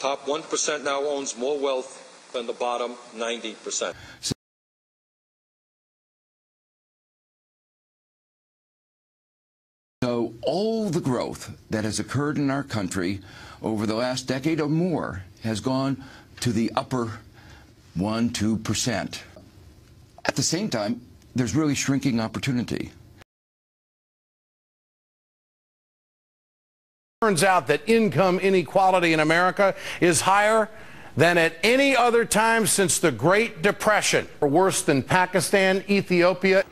Top 1% now owns more wealth than the bottom 90%. So all the growth that has occurred in our country over the last decade or more has gone to the upper 1–2%. At the same time, there's really shrinking opportunity. Turns out that income inequality in America is higher than at any other time since the Great Depression, or worse than Pakistan, Ethiopia.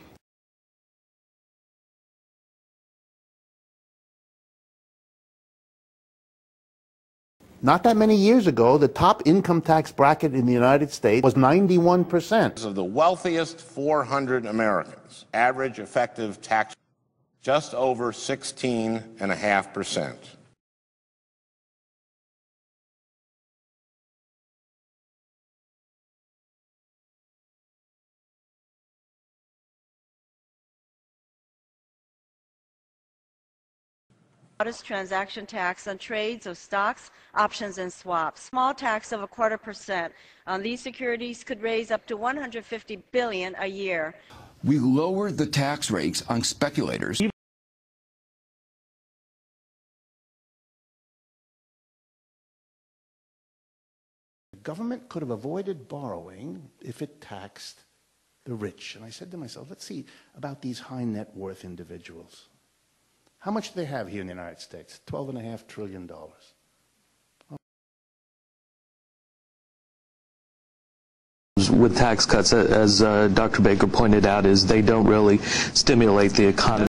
Not that many years ago, the top income tax bracket in the United States was 91%. Of the wealthiest 400 Americans, average effective tax just over 16.5%. Modest transaction tax on trades of stocks, options, and swaps. Small tax of 0.25% on these securities could raise up to $150 billion a year. We lowered the tax rates on speculators. The government could have avoided borrowing if it taxed the rich. And I said to myself, let's see about these high net worth individuals. How much do they have here in the United States? $12.5 trillion. With tax cuts, as Dr. Baker pointed out, is they don't really stimulate the economy.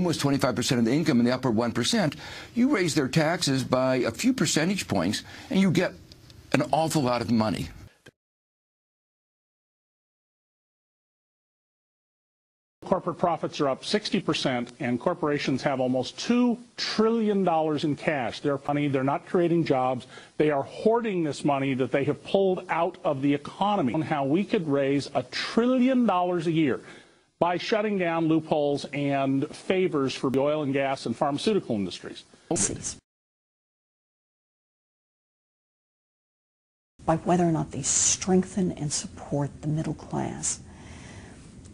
Almost 25% of the income in the upper 1%, you raise their taxes by a few percentage points, and you get an awful lot of money. Corporate profits are up 60%, and corporations have almost $2 trillion in cash. They're not creating jobs. They are hoarding this money that they have pulled out of the economy. On how we could raise $1 trillion a year by shutting down loopholes and favors for the oil and gas and pharmaceutical industries. By whether or not they strengthen and support the middle class.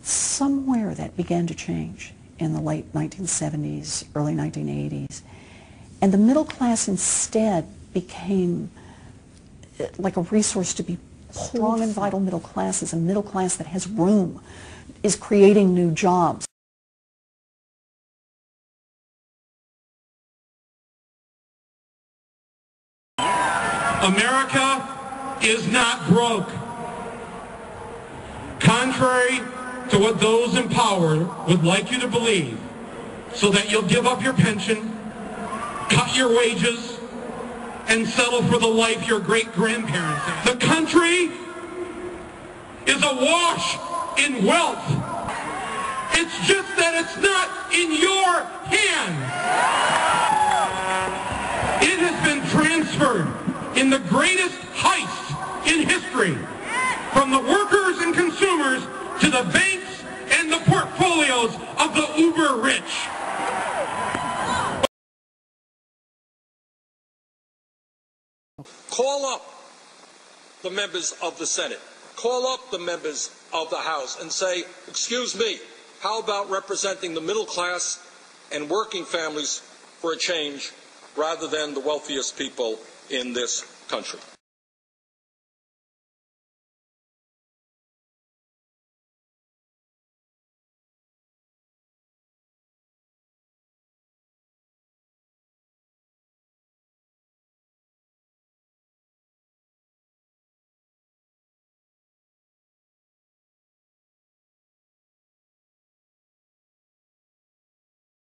Somewhere that began to change in the late 1970s, early 1980s. And the middle class instead became like a resource to be strong and vital middle class is a middle class that has room, is creating new jobs. America is not broke. Contrary to what those in power would like you to believe, so that you'll give up your pension, cut your wages, and settle for the life your great-grandparents had. The country is awash in wealth. It's just that it's not in your hands. It has been transferred in the greatest heist in history from the workers and consumers to the banks and the portfolios of the uber rich. Call up the members of the Senate, call up the members of the House and say, excuse me, how about representing the middle class and working families for a change rather than the wealthiest people in this country?